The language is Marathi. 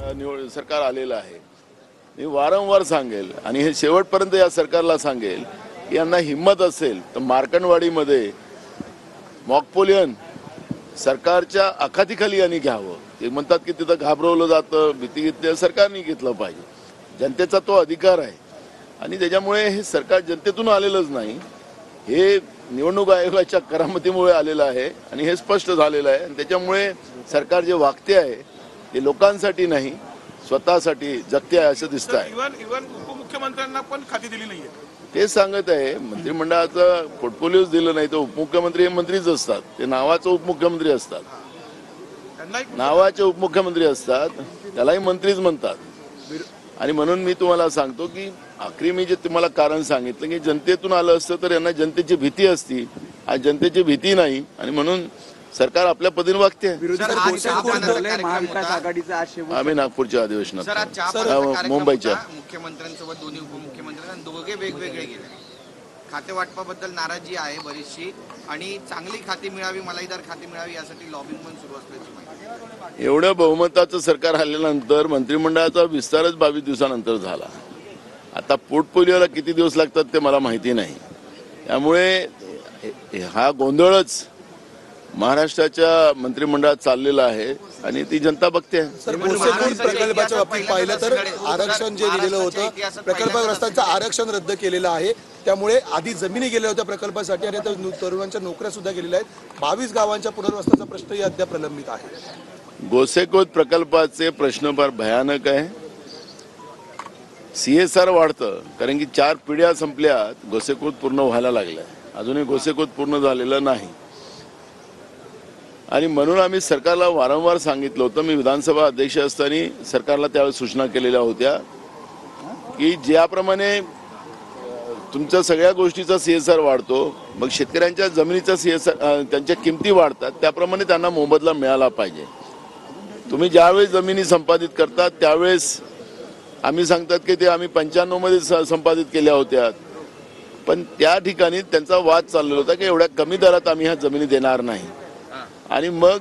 सरकार आलेलं आहे। मी वारंवार सांगेल आणि हे शेवटपर्यंत या सरकारला सांगेल की यांना हिम्मत असेल तर मार्कंडवाडीमध्ये मॉकपोलियन सरकारच्या अखातीखाली यांनी घ्यावं। ते म्हणतात की तिथं घाबरवलं जातं, भीती घेतली, सरकारने घेतलं पाहिजे। जनतेचा तो अधिकार आहे आणि त्याच्यामुळे हे सरकार जनतेतून आलेलंच नाही, हे निवडणूक आयोगाच्या करामतीमुळे आलेलं आहे आणि हे स्पष्ट झालेलं आहे। आणि त्याच्यामुळे सरकार जे वागते आहे ते लोकांसाठी नाही, स्वतःसाठी जगते आहे असं दिसतं आहे। इव्हन उपमुख्यमंत्र्यांना पण खाती दिली नाहीये, ते सांगत आहे। मंत्रिमंडळाचं पोर्टफोलिओच दिलं नाही तर उपमुख्यमंत्री हे मंत्रीच असतात, ते नावाचे उपमुख्यमंत्री असतात, नावाचे उपमुख्यमंत्री असतात, त्यालाही मंत्रीच म्हणतात। आणि म्हणून मी तुम्हाला सांगतो की आखरी मी जे तुम्हाला कारण सांगितलं की जनतेतून आलं असतं तर यांना जनतेची भीती असती, आज जनतेची भीती नाही आणि म्हणून सरकार आपल्या पद्धतीने वागते। आम्ही नागपूरच्या अधिवेशनात मुंबईच्या मुख्यमंत्र्यांसोबत दोन्ही उपमुख्यमंत्री आणि दोघे वेगवेगळे गेले। खाते वाटपाबद्दल नाराजी आहे बरीचशी आणि चांगली खाती मिळावी, मलाईदार खाती मिळावी यासाठी लॉबिंग पण सुरू असल्याची माहिती। एवढं बहुमताचं सरकार आल्यानंतर मंत्रिमंडळाचा विस्तारच 22 दिवसानंतर झाला। आता पोर्टफोलिओला किती दिवस लागतात ते मला माहिती नाही, त्यामुळे हा गोंधळच महाराष्ट्राच्या मंत्रिमंडळात चाललेला आहे आणि ती जनता बघते। प्रकल्पाच्या बाबतीत पाहिलं तर आरक्षण जे दिलेलं होतं प्रकल्पग्रस्तांचं आरक्षण रद्द केलेलं आहे, त्यामुळे आधी जमिनी गेल्या होत्या प्रकल्पासाठी आणि आता तरुणांच्या नोकऱ्या सुद्धा गेलेल्या आहेत। 22 गावांच्या पुनर्वसनाचा प्रश्नही अद्याप प्रलंबित आहे। गोसेखोद प्रकल्पाचे प्रश्न फार भयानक आहे। CSR वाढतं कारण की 4 पिढ्या संपल्यात, गोसेखोद पूर्ण व्हायला लागलाय, अजूनही गोसेखोद पूर्ण झालेलं नाही। आणि म्हणून आम्ही सरकारला वारंवार सांगितलं होतं, मी विधानसभा अध्यक्ष असताना सरकारला त्यावेळेस सूचना केलेल्या होत्या की ज्याप्रमाणे तुमच्या सगळ्या गोष्टीचा CSR वाढतो, मग शेतकऱ्यांच्या जमिनीचा CSR त्यांच्या किमती वाढतात, त्याप्रमाणे त्यांना मोबदला मिळाला पाहिजे। तुम्ही ज्यावेळेस जमिनी संपादित करतात त्यावेळेस आम्ही सांगतात की ते आम्ही 95 मध्ये संपादित केल्या होत्या, पण त्या ठिकाणी त्यांचा वाद चाललेला होता की एवढ्या कमी दरात आम्ही ह्या जमिनी देणार नाही। आणि मग